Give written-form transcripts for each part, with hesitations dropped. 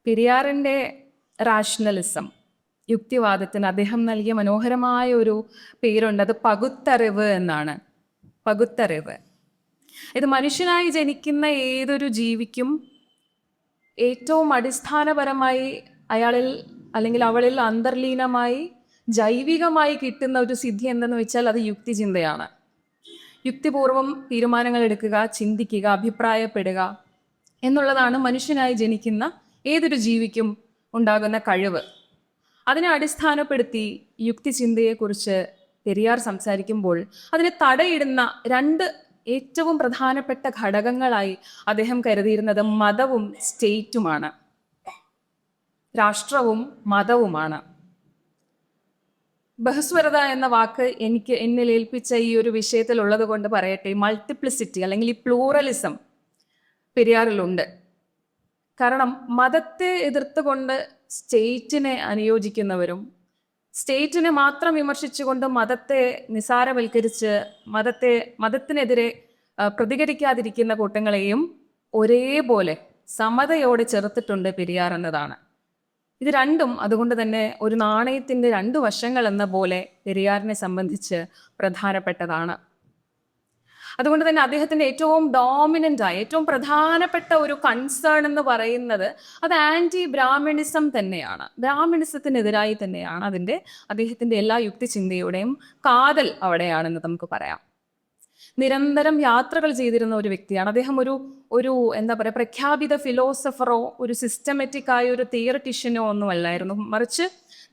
പെരിയാറിൻ്റെ rationalism, യുക്തിവാദത്തിന് അദ്ദേഹം നൽകിയ മനോഹരമായ ഒരു പേരുണ്ട്. അത് പകുത്തറിവ് എന്നാണ്. പകുത്തറിവ്. ഇത് മനുഷ്യനായി ജനിക്കുന്ന ഏതൊരു ജീവിക്കും ഏറ്റവും അടിസ്ഥാനപരമായി അയാളിൽ അല്ലെങ്കിൽ അവളിൽ അന്തർലീനമായി ജൈവികമായി കിട്ടുന്ന ഒരു സിദ്ധി എന്തെന്ന് വെച്ചാൽ അത് യുക്തിചിന്തയാണ്. യുക്തിപൂർവം തീരുമാനങ്ങൾ എടുക്കുക, ചിന്തിക്കുക, അഭിപ്രായപ്പെടുക എന്നുള്ളതാണ് മനുഷ്യനായി ജനിക്കുന്ന ഏതൊരു ജീവിക്കും ഉണ്ടാകുന്ന കഴിവ്. അതിനെ അടിസ്ഥാനപ്പെടുത്തി യുക്തിചിന്തയെക്കുറിച്ച് പെരിയാർ സംസാരിക്കുമ്പോൾ അതിനെ തടയിടുന്ന രണ്ട് ഏറ്റവും പ്രധാനപ്പെട്ട ഘടകങ്ങളായി അദ്ദേഹം കരുതിയിരുന്നത് മതവും സ്റ്റേറ്റുമാണ്, രാഷ്ട്രവും മതവുമാണ്. ബഹുസ്വരത എന്ന വാക്ക് എന്നിൽ ഏൽപ്പിച്ച ഈ ഒരു വിഷയത്തിൽ ഉള്ളത് കൊണ്ട് പറയട്ടെ, മൾട്ടിപ്ലിസിറ്റി അല്ലെങ്കിൽ ഈ പ്ലൂറലിസം പെരിയാറിലുണ്ട്. കാരണം മതത്തെ എതിർത്തുകൊണ്ട് സ്റ്റേറ്റിനെ അനുയോജിക്കുന്നവരും സ്റ്റേറ്റിനെ മാത്രം വിമർശിച്ചുകൊണ്ട് മതത്തെ നിസാരവൽക്കരിച്ച് മതത്തിനെതിരെ പ്രതികരിക്കാതിരിക്കുന്ന കൂട്ടങ്ങളെയും ഒരേപോലെ സമതയോടെ ചെറുത്തിട്ടുണ്ട് പെരിയാർ എന്നതാണ്. ഇത് രണ്ടും അതുകൊണ്ട് തന്നെ ഒരു നാണയത്തിൻ്റെ രണ്ടു വശങ്ങൾ എന്ന പോലെ പെരിയാറിനെ സംബന്ധിച്ച് പ്രധാനപ്പെട്ടതാണ്. അതുകൊണ്ട് തന്നെ അദ്ദേഹത്തിൻ്റെ ഏറ്റവും ഡോമിനൻ്റായ ഏറ്റവും പ്രധാനപ്പെട്ട ഒരു കൺസേൺ എന്ന് പറയുന്നത് അത് ആൻറ്റി ബ്രാഹ്മണിസം തന്നെയാണ്. ബ്രാഹ്മണിസത്തിനെതിരായി തന്നെയാണ് അദ്ദേഹത്തിൻ്റെ എല്ലാ യുക്തിചിന്തയുടെയും കാതൽ അവിടെയാണെന്ന് നമുക്ക് പറയാം. നിരന്തരം യാത്രകൾ ചെയ്തിരുന്ന ഒരു വ്യക്തിയാണ് അദ്ദേഹം. ഒരു എന്താ പറയുക, പ്രഖ്യാപിത ഫിലോസഫറോ ഒരു സിസ്റ്റമാറ്റിക് ആയ ഒരു തിയറിറ്റിഷ്യനോ ഒന്നുമല്ലായിരുന്നു. മറിച്ച്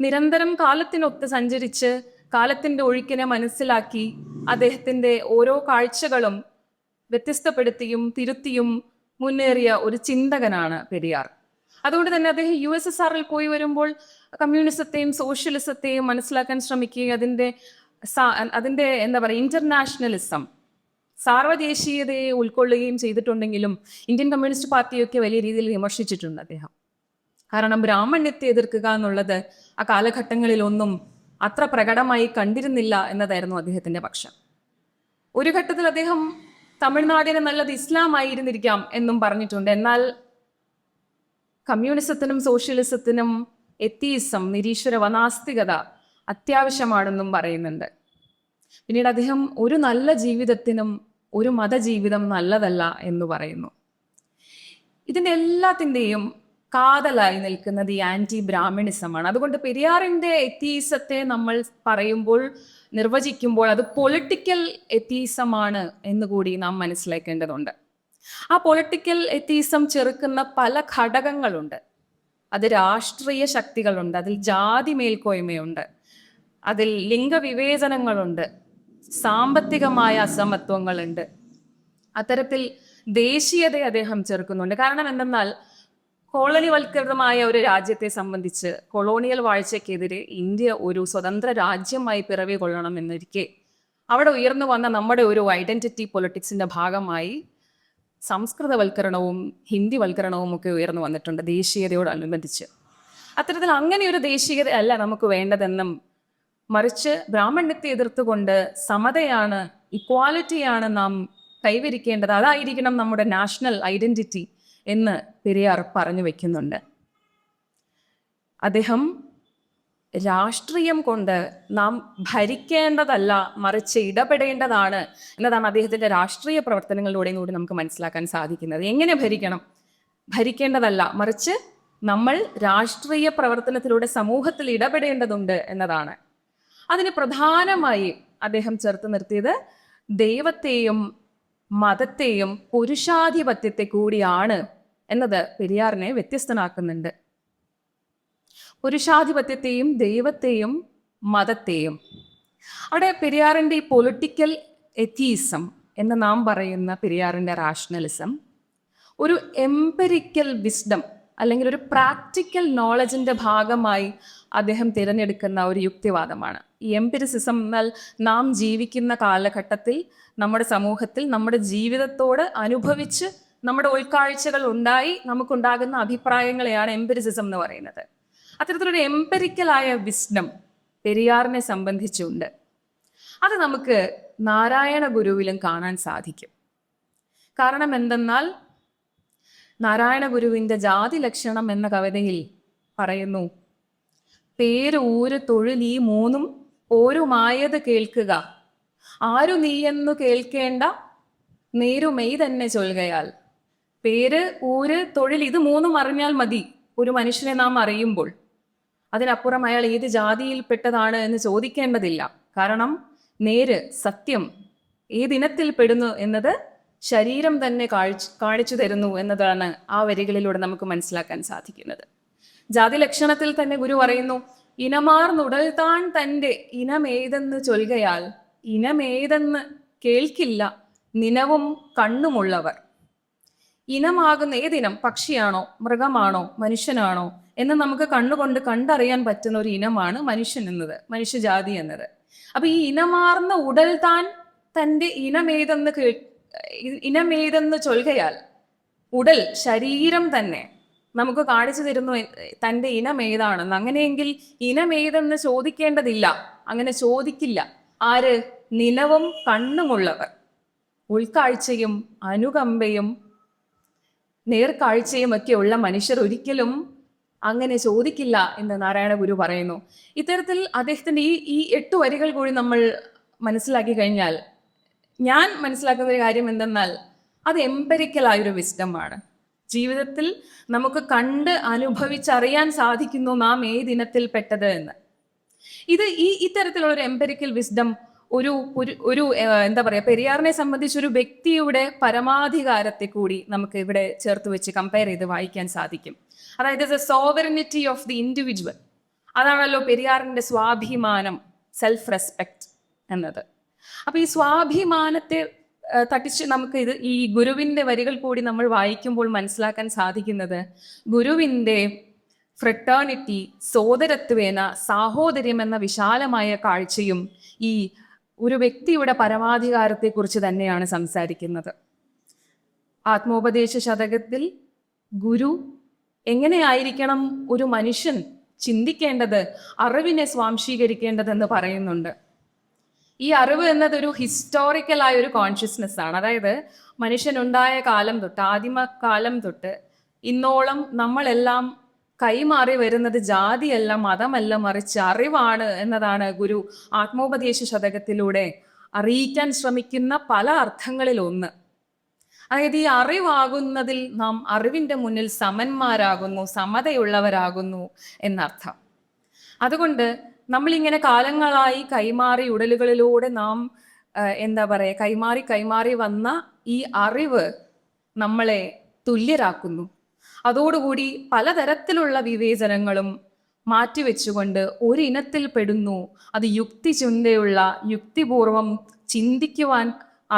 നിരന്തരം കാലത്തിനൊത്ത് സഞ്ചരിച്ച് കാലത്തിൻ്റെ ഒഴുക്കിനെ മനസ്സിലാക്കി അദ്ദേഹത്തിൻ്റെ ഓരോ കാഴ്ചകളും വ്യത്യസ്തപ്പെടുത്തിയും തിരുത്തിയും മുന്നേറിയ ഒരു ചിന്തകനാണ് പെരിയാർ. അതുകൊണ്ട് തന്നെ അദ്ദേഹം USSRൽ പോയി വരുമ്പോൾ കമ്മ്യൂണിസത്തെയും സോഷ്യലിസത്തെയും മനസ്സിലാക്കാൻ ശ്രമിക്കുകയും അതിൻ്റെ എന്താ പറയുക ഇന്റർനാഷണലിസം, സാർവദേശീയതയെ ഉൾക്കൊള്ളുകയും ചെയ്തിട്ടുണ്ടെങ്കിലും ഇന്ത്യൻ കമ്മ്യൂണിസ്റ്റ് പാർട്ടിയൊക്കെ വലിയ രീതിയിൽ വിമർശിച്ചിട്ടുണ്ട് അദ്ദേഹം. കാരണം ബ്രാഹ്മണ്യത്തെ എതിർക്കുക എന്നുള്ളത് ആ കാലഘട്ടങ്ങളിലൊന്നും അത്ര പ്രകടമായി കണ്ടിരുന്നില്ല എന്നതായിരുന്നു അദ്ദേഹത്തിൻ്റെ പക്ഷം. ഒരു ഘട്ടത്തിൽ അദ്ദേഹം തമിഴ്നാടിന് നല്ലത് ഇസ്ലാം ആയിരുന്നിരിക്കാം എന്നും പറഞ്ഞിട്ടുണ്ട്. എന്നാൽ കമ്മ്യൂണിസത്തിനും സോഷ്യലിസത്തിനും എത്തീസം, നിരീശ്വര നാസ്തികത അത്യാവശ്യമാണെന്നും പറയുന്നുണ്ട്. പിന്നീട് അദ്ദേഹം ഒരു നല്ല ജീവിതത്തിനും ഒരു മതജീവിതം നല്ലതല്ല എന്ന് പറയുന്നു. ഇതിൻ്റെ എല്ലാത്തിൻ്റെയും കാതലായി നിൽക്കുന്നത് ഈ ആൻറ്റി ബ്രാഹ്മണിസമാണ്. അതുകൊണ്ട് പെരിയാറിൻ്റെ എത്തീസത്തെ നമ്മൾ പറയുമ്പോൾ, നിർവചിക്കുമ്പോൾ അത് പൊളിറ്റിക്കൽ എത്തീസമാണ് എന്നുകൂടി നാം മനസ്സിലാക്കേണ്ടതുണ്ട്. ആ പൊളിറ്റിക്കൽ എത്തീസം ചെറുക്കുന്ന പല ഘടകങ്ങളുണ്ട്. അത് രാഷ്ട്രീയ ശക്തികളുണ്ട്, അതിൽ ജാതി മേൽക്കോയ്മയുണ്ട്, അതിൽ ലിംഗവിവേചനങ്ങളുണ്ട്, സാമ്പത്തികമായ അസമത്വങ്ങളുണ്ട്. അത്തരത്തിൽ ദേശീയതയെ അദ്ദേഹം ചെറുക്കുന്നുണ്ട്. കാരണം എന്തെന്നാൽ കോളനിവൽകൃതമായ ഒരു രാജ്യത്തെ സംബന്ധിച്ച് കൊളോണിയൽ വാഴ്ചയ്ക്കെതിരെ ഇന്ത്യ ഒരു സ്വതന്ത്ര രാജ്യമായി പിറവി കൊള്ളണമെന്നിരിക്കെ അവിടെ ഉയർന്നു വന്ന നമ്മുടെ ഒരു ഐഡന്റിറ്റി പൊളിറ്റിക്സിന്റെ ഭാഗമായി സംസ്കൃതവൽക്കരണവും ഹിന്ദിവൽക്കരണവും ഒക്കെ ഉയർന്നു വന്നിട്ടുണ്ട് ദേശീയതയോടനുബന്ധിച്ച്. അത്തരത്തിൽ അങ്ങനെ ഒരു ദേശീയത അല്ല നമുക്ക് വേണ്ടതെന്നും, മറിച്ച് ബ്രാഹ്മണ്യത്തെ എതിർത്തുകൊണ്ട് സമതയാണ്, ഇക്വാലിറ്റിയാണ് നാം കൈവരിക്കേണ്ടത്, അതായിരിക്കണം നമ്മുടെ നാഷണൽ ഐഡന്റിറ്റി എന്ന് പെരിയാർ പറഞ്ഞു വെക്കുന്നുണ്ട്. അദ്ദേഹം രാഷ്ട്രീയം കൊണ്ട് നാം ഭരിക്കേണ്ടതല്ല, മറിച്ച് ഇടപെടേണ്ടതാണ് എന്നതാണ് അദ്ദേഹത്തിൻ്റെ രാഷ്ട്രീയ പ്രവർത്തനങ്ങളിലൂടെയും കൂടി നമുക്ക് മനസ്സിലാക്കാൻ സാധിക്കുന്നത്. എങ്ങനെ ഭരിക്കണം? ഭരിക്കേണ്ടതല്ല, മറിച്ച് നമ്മൾ രാഷ്ട്രീയ പ്രവർത്തനത്തിലൂടെ സമൂഹത്തിൽ ഇടപെടേണ്ടതുണ്ട് എന്നതാണ്. അതിന് പ്രധാനമായി അദ്ദേഹം ചേർത്ത് നിർത്തിയത് ദൈവത്തെയും മതത്തെയും പുരുഷാധിപത്യത്തെ കൂടിയാണ് എന്നത് പെരിയാറിനെ വ്യത്യസ്തനാക്കുന്നുണ്ട്. പുരുഷാധിപത്യത്തെയും ദൈവത്തെയും മതത്തെയും. അവിടെ പെരിയാറിൻ്റെ ഈ പൊളിറ്റിക്കൽ എത്തീസം എന്ന് നാം പറയുന്ന പെരിയാറിൻ്റെ റാഷണലിസം ഒരു എംപെരിക്കൽ വിസ്ഡം അല്ലെങ്കിൽ ഒരു പ്രാക്ടിക്കൽ നോളജിൻ്റെ ഭാഗമായി അദ്ദേഹം തിരഞ്ഞെടുക്കുന്ന ഒരു യുക്തിവാദമാണ്. ഈ എംപിരിസിസം എന്നാൽ നാം ജീവിക്കുന്ന കാലഘട്ടത്തിൽ നമ്മുടെ സമൂഹത്തിൽ നമ്മുടെ ജീവിതത്തോട് അനുഭവിച്ച് നമ്മുടെ ഉൾക്കാഴ്ചകൾ ഉണ്ടായി നമുക്കുണ്ടാകുന്ന അഭിപ്രായങ്ങളെയാണ് എംപിരിസിസം എന്ന് പറയുന്നത്. അത്തരത്തിലൊരു എംപെരിക്കലായ വിസ്ഡം പെരിയാറിനെ സംബന്ധിച്ചുണ്ട്. അത് നമുക്ക് നാരായണ ഗുരുവിലും കാണാൻ സാധിക്കും. കാരണം എന്തെന്നാൽ നാരായണ ഗുരുവിൻ്റെ ജാതി ലക്ഷണം എന്ന കവിതയിൽ പറയുന്നു, പേര് ഊര് തൊഴിൽ ഈ മൂന്നും ഓരുമായത് കേൾക്കുക, ആരു നീയെന്നു കേൾക്കേണ്ട നേരുമെയ് തന്നെ ചൊൽകയാൽ. പേര് ഊര് തൊഴിൽ ഇത് മൂന്നും അറിഞ്ഞാൽ മതി ഒരു മനുഷ്യനെ നാം അറിയുമ്പോൾ. അതിനപ്പുറം അയാൾ ഏത് ജാതിയിൽപ്പെട്ടതാണ് എന്ന് ചോദിക്കേണ്ടതില്ല. കാരണം നേര്, സത്യം ഏതിനത്തിൽ പെടുന്നു എന്നത് ശരീരം തന്നെ കാണിച്ചു തരുന്നു എന്നതാണ് ആ വരികളിലൂടെ നമുക്ക് മനസ്സിലാക്കാൻ സാധിക്കുന്നത്. ജാതി ലക്ഷണത്തിൽ തന്നെ ഗുരു പറയുന്നു, ഇനമാർന്നുടൽ താൻ തൻ്റെ ഇനമേതെന്ന് ചൊൽകയാൽ. ഇനമേതെന്ന് കേൾക്കില്ല നിനവും കണ്ണുമുള്ളവർ. ഇനമാകുന്ന ഏതിനം, പക്ഷിയാണോ മൃഗമാണോ മനുഷ്യനാണോ എന്ന് നമുക്ക് കണ്ണുകൊണ്ട് കണ്ടറിയാൻ പറ്റുന്ന ഒരു ഇനമാണ് മനുഷ്യൻ എന്നത്, മനുഷ്യജാതി എന്നത്. അപ്പൊ ഈ ഇനമാർന്ന ഉടൽ താൻ തൻ്റെ ഇനമേതെന്ന് ചൊൽകയാൽ, ഉടൽ ശരീരം തന്നെ നമുക്ക് കാണിച്ചു തരുന്നു തൻ്റെ ഇനമേതാണെന്ന്. അങ്ങനെയെങ്കിൽ ഇനമേതെന്ന് ചോദിക്കേണ്ടതില്ല, അങ്ങനെ ചോദിക്കില്ല. ആര്? നിലവും കണ്ണുമുള്ളവർ. ഉൾക്കാഴ്ചയും അനുകമ്പയും നേർക്കാഴ്ചയും ഒക്കെ ഉള്ള മനുഷ്യർ ഒരിക്കലും അങ്ങനെ ചോദിക്കില്ല എന്ന് നാരായണ ഗുരു പറയുന്നു. ഇത്തരത്തിൽ അദ്ദേഹത്തിൻ്റെ ഈ 8 വരികൾ കൂടി നമ്മൾ മനസ്സിലാക്കി കഴിഞ്ഞാൽ ഞാൻ മനസ്സിലാക്കുന്ന ഒരു കാര്യം എന്തെന്നാൽ അത് എംപെരിക്കലായൊരു വിസ്ഡമാണ്. ജീവിതത്തിൽ നമുക്ക് കണ്ട് അനുഭവിച്ചറിയാൻ സാധിക്കുന്നു നാം ഏതിനത്തിൽ പെട്ടത് എന്ന്. ഇത്തരത്തിലുള്ള ഒരു എംപെരിക്കൽ വിസ്ഡം ഒരു എന്താ പറയുക, പെരിയാറിനെ സംബന്ധിച്ച് ഒരു വ്യക്തിയുടെ പരമാധികാരത്തെ കൂടി നമുക്ക് ഇവിടെ ചേർത്ത് വെച്ച് കമ്പയർ ചെയ്ത് വായിക്കാൻ സാധിക്കും. അതായത് the sovereignty of the individual. അതാണല്ലോ പെരിയാറിന്റെ സ്വാഭിമാനം, സെൽഫ് റെസ്പെക്ട് എന്നത്. അപ്പൊ ഈ സ്വാഭിമാനത്തെ തട്ടിച്ച് നമുക്ക് ഈ ഗുരുവിന്റെ വരികൾ കൂടി നമ്മൾ വായിക്കുമ്പോൾ മനസ്സിലാക്കാൻ സാധിക്കുന്നത് ഗുരുവിന്റെ ഫ്രട്ടേണിറ്റി, സോദരത്വേന, സാഹോദര്യം എന്ന വിശാലമായ കാഴ്ചയും ഈ ഒരു വ്യക്തിയുടെ പരമാധികാരത്തെക്കുറിച്ച് തന്നെയാണ് സംസാരിക്കുന്നത്. ആത്മോപദേശ ശതകത്തിൽ ഗുരു എങ്ങനെയായിരിക്കണം ഒരു മനുഷ്യൻ ചിന്തിക്കേണ്ടത്, അറിവിനെ സ്വാംശീകരിക്കേണ്ടതെന്ന് പറയുന്നുണ്ട്. ഈ അറിവ് എന്നതൊരു ഹിസ്റ്റോറിക്കലായ ഒരു കോൺഷ്യസ്നെസ് ആണ്. അതായത് മനുഷ്യനുണ്ടായ കാലം തൊട്ട്, ആദിമകാലം തൊട്ട് ഇന്നോളം നമ്മളെല്ലാം കൈമാറി വരുന്നത് ജാതിയല്ല, മതമല്ല, മറിച്ച് അറിവാണ് എന്നതാണ് ഗുരു ആത്മോപദേശ ശതകത്തിലൂടെ അറിയിക്കാൻ ശ്രമിക്കുന്ന പല അർത്ഥങ്ങളിൽ ഒന്ന്. അതായത് ഈ അറിവാകുന്നതിൽ നാം അറിവിൻ്റെ മുന്നിൽ സമന്മാരാകുന്നു, സമതയുള്ളവരാകുന്നു എന്നർത്ഥം. അതുകൊണ്ട് നമ്മളിങ്ങനെ കാലങ്ങളായി കൈമാറി ഉടലുകളിലൂടെ നാം എന്താ പറയുക, കൈമാറി വന്ന ഈ അറിവ് നമ്മളെ തുല്യരാക്കുന്നു. അതോടുകൂടി പലതരത്തിലുള്ള വിവേചനങ്ങളും മാറ്റിവെച്ചുകൊണ്ട് ഒരിനത്തിൽ പെടുന്നു. അത് യുക്തിചിന്തയുള്ള, യുക്തിപൂർവം ചിന്തിക്കുവാൻ,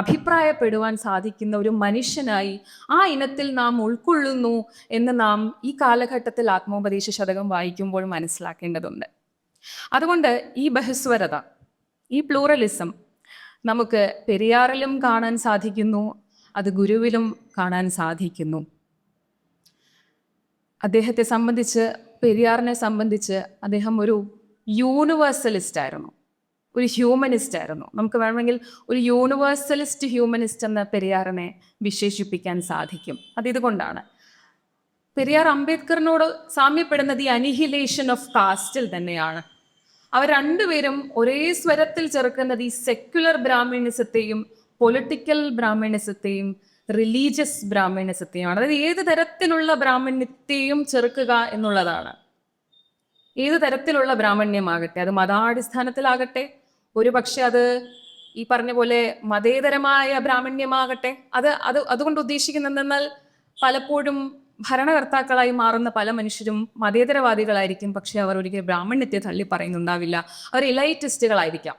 അഭിപ്രായപ്പെടുവാൻ സാധിക്കുന്ന ഒരു മനുഷ്യനായി ആ ഇനത്തിൽ നാം ഉൾക്കൊള്ളുന്നു എന്ന് നാം ഈ കാലഘട്ടത്തിൽ ആത്മോപദേശ ശതകം വായിക്കുമ്പോൾ മനസ്സിലാക്കേണ്ടതുണ്ട്. അതുകൊണ്ട് ഈ ബഹുസ്വരത, ഈ പ്ലൂറലിസം നമുക്ക് പെരിയാറിലും കാണാൻ സാധിക്കുന്നു, അത് ഗുരുവിലും കാണാൻ സാധിക്കുന്നു. അദ്ദേഹത്തെ സംബന്ധിച്ച്, പെരിയാറിനെ സംബന്ധിച്ച് അദ്ദേഹം ഒരു യൂണിവേഴ്സലിസ്റ്റ് ആയിരുന്നു, ഒരു ഹ്യൂമനിസ്റ്റ് ആയിരുന്നു. നമുക്ക് വേണമെങ്കിൽ ഒരു യൂണിവേഴ്സലിസ്റ്റ് ഹ്യൂമനിസ്റ്റ് എന്ന് പെരിയാറിനെ വിശേഷിപ്പിക്കാൻ സാധിക്കും. അതിതുകൊണ്ടാണ് പെരിയാർ അംബേദ്കറിനോട് സാമ്യപ്പെടുന്നത് ഈ അനിഹിലേഷൻ ഓഫ് കാസ്റ്റിൽ തന്നെയാണ്. അവർ രണ്ടുപേരും ഒരേ സ്വരത്തിൽ ചെറുക്കുന്നത് ഈ സെക്യുലർ ബ്രാഹ്മണിസത്തെയും പൊളിറ്റിക്കൽ ബ്രാഹ്മണിസത്തെയും റിലീജിയസ് ബ്രാഹ്മണിസത്തെയുമാണ്. അതായത് ഏത് തരത്തിലുള്ള ബ്രാഹ്മണ്യത്തെയും ചെറുക്കുക എന്നുള്ളതാണ്. ഏത് തരത്തിലുള്ള ബ്രാഹ്മണ്യമാകട്ടെ, അത് മതാടിസ്ഥാനത്തിലാകട്ടെ, ഒരു പക്ഷെ അത് ഈ പറഞ്ഞ പോലെ മതേതരമായ ബ്രാഹ്മണ്യമാകട്ടെ, അതുകൊണ്ട് ഉദ്ദേശിക്കുന്നതെന്നാൽ പലപ്പോഴും ഭരണകർത്താക്കളായി മാറുന്ന പല മനുഷ്യരും മതേതരവാദികളായിരിക്കും, പക്ഷെ അവർ ഒരിക്കലും ബ്രാഹ്മണ്യത്തെ തള്ളി പറയുന്നുണ്ടാവില്ല. അവർ ഇലൈറ്റിസ്റ്റുകളായിരിക്കാം.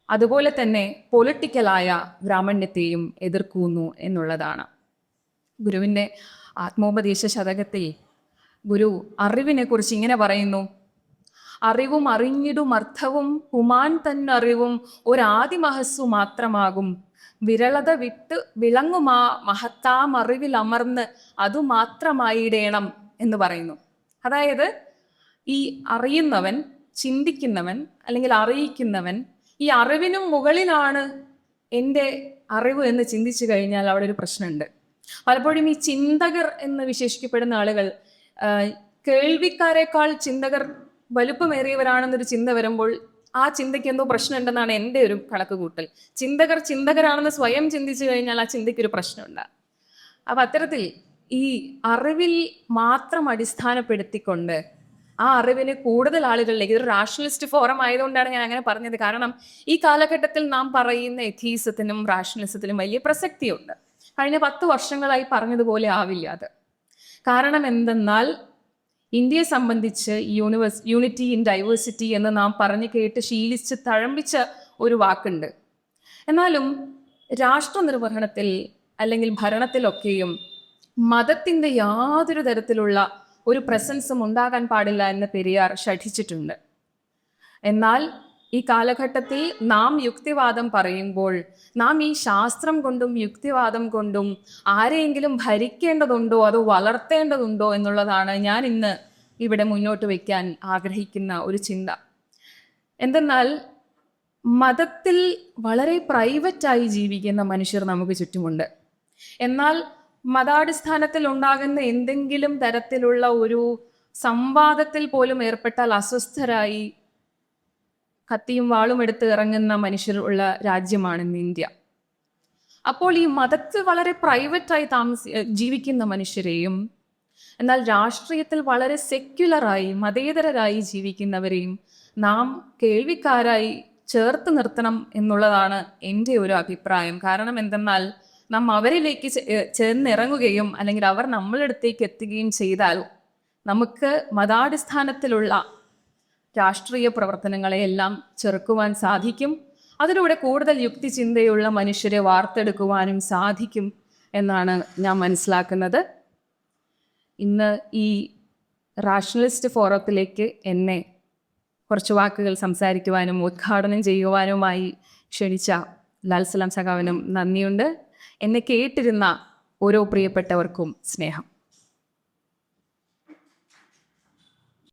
അതുപോലെ തന്നെ പൊളിറ്റിക്കലായ ബ്രാഹ്മണ്യത്തെയും എതിർക്കുന്നു എന്നുള്ളതാണ്. ഗുരുവിൻ്റെ ആത്മോപദേശ ശതകത്തിൽ ഗുരു അറിവിനെ കുറിച്ച് ഇങ്ങനെ പറയുന്നു: അറിവും അറിഞ്ഞിടും അർത്ഥവും കുമാൻ തന്നറിവും ഒരാദിമഹസ്സു മാത്രമാകും, വിരളത വിട്ട് വിളങ്ങുമാ മഹത്താം അറിവിൽ അമർന്ന് അതു മാത്രമായിടേണം എന്ന് പറയുന്നു. അതായത് ഈ അറിയുന്നവൻ, ചിന്തിക്കുന്നവൻ അല്ലെങ്കിൽ അറിയിക്കുന്നവൻ ഈ അറിവിനും മുകളിലാണ് എൻ്റെ അറിവ് എന്ന് ചിന്തിച്ചു കഴിഞ്ഞാൽ അവിടെ ഒരു പ്രശ്നമുണ്ട്. പലപ്പോഴും ഈ ചിന്തകർ എന്ന് വിശേഷിക്കപ്പെടുന്ന ആളുകൾ കേൾവിക്കാരെക്കാൾ ചിന്തകർ വലുപ്പമേറിയവരാണെന്നൊരു ചിന്ത വരുമ്പോൾ ആ ചിന്തയ്ക്ക് എന്തോ പ്രശ്നമുണ്ടെന്നാണ് എൻ്റെ ഒരു കണക്ക് കൂട്ടൽ. ചിന്തകർ ചിന്തകരാണെന്ന് സ്വയം ചിന്തിച്ചു കഴിഞ്ഞാൽ ആ ചിന്തയ്ക്കൊരു പ്രശ്നമുണ്ട്. അപ്പം അത്തരത്തിൽ ഈ അറിവിൽ മാത്രം അടിസ്ഥാനപ്പെടുത്തിക്കൊണ്ട് ആ അറിവിന് കൂടുതൽ ആളുകളിലേക്ക്, ഇതൊരു റാഷണലിസ്റ്റ് ഫോറം ആയതുകൊണ്ടാണ് ഞാൻ അങ്ങനെ പറഞ്ഞത്. കാരണം ഈ കാലഘട്ടത്തിൽ നാം പറയുന്ന എഥീസത്തിനും റാഷണലിസത്തിനും വലിയ പ്രസക്തിയുണ്ട്. കഴിഞ്ഞ 10 വർഷങ്ങളായി പറഞ്ഞതുപോലെ ആവില്ല അത്. കാരണം എന്തെന്നാൽ ഇന്ത്യയെ സംബന്ധിച്ച് യൂണിറ്റി ഇൻ ഡൈവേഴ്സിറ്റി എന്ന് നാം പറഞ്ഞു കേട്ട് ശീലിച്ച് തഴമ്പിച്ച ഒരു വാക്കുണ്ട്. എന്നാലും രാഷ്ട്ര നിർവഹണത്തിൽ അല്ലെങ്കിൽ ഭരണത്തിലൊക്കെയും മതത്തിൻ്റെ യാതൊരു തരത്തിലുള്ള ഒരു പ്രസൻസും ഉണ്ടാകാൻ പാടില്ല എന്ന് പെരിയാർ ശഠിച്ചിട്ടുണ്ട്. എന്നാൽ ഈ കാലഘട്ടത്തിൽ നാം യുക്തിവാദം പറയുമ്പോൾ നാം ഈ ശാസ്ത്രം കൊണ്ടും യുക്തിവാദം കൊണ്ടും ആരെയെങ്കിലും ഭരിക്കേണ്ടതുണ്ടോ അതോ വളർത്തേണ്ടതുണ്ടോ എന്നുള്ളതാണ് ഞാൻ ഇന്ന് ഇവിടെ മുന്നോട്ട് വയ്ക്കാൻ ആഗ്രഹിക്കുന്ന ഒരു ചിന്ത. എന്തെന്നാൽ മതത്തിൽ വളരെ പ്രൈവറ്റായി ജീവിക്കുന്ന മനുഷ്യർ നമുക്ക് ചുറ്റുമുണ്ട്. എന്നാൽ മതാടിസ്ഥാനത്തിൽ ഉണ്ടാകുന്ന എന്തെങ്കിലും തരത്തിലുള്ള ഒരു സംവാദത്തിൽ പോലും ഏർപ്പെട്ടാൽ അസ്വസ്ഥരായി കത്തിയും വാളും എടുത്ത് ഇറങ്ങുന്ന മനുഷ്യർ ഉള്ള രാജ്യമാണ് ഇന്ത്യ. അപ്പോൾ ഈ മതത്തിൽ വളരെ പ്രൈവറ്റായി ജീവിക്കുന്ന മനുഷ്യരെയും എന്നാൽ രാഷ്ട്രീയത്തിൽ വളരെ സെക്യുലറായി മതേതരരായി ജീവിക്കുന്നവരെയും നാം കേൾവിക്കാരായി ചേർത്ത് നിർത്തണം എന്നുള്ളതാണ് എൻ്റെ ഒരു അഭിപ്രായം. കാരണം എന്തെന്നാൽ നാം അവരിലേക്ക് ചേർന്നിറങ്ങുകയും അല്ലെങ്കിൽ അവർ നമ്മളടുത്തേക്ക് എത്തുകയും ചെയ്താൽ നമുക്ക് മതാടിസ്ഥാനത്തിലുള്ള രാഷ്ട്രീയ പ്രവർത്തനങ്ങളെയെല്ലാം ചെറുക്കുവാൻ സാധിക്കും. അതിലൂടെ കൂടുതൽ യുക്തിചിന്തയുള്ള മനുഷ്യരെ വാർത്തെടുക്കുവാനും സാധിക്കും എന്നാണ് ഞാൻ മനസ്സിലാക്കുന്നത്. ഇന്ന് ഈ റാഷണലിസ്റ്റ് ഫോറത്തിലേക്ക് എന്നെ കുറച്ച് വാക്കുകൾ സംസാരിക്കുവാനും ഉദ്ഘാടനം ചെയ്യുവാനുമായി ക്ഷണിച്ച ലാൽ സലാം സഖാവിനും നന്ദിയുണ്ട്. എന്നെ കേട്ടിരുന്ന ഓരോ പ്രിയപ്പെട്ടവർക്കും സ്നേഹം.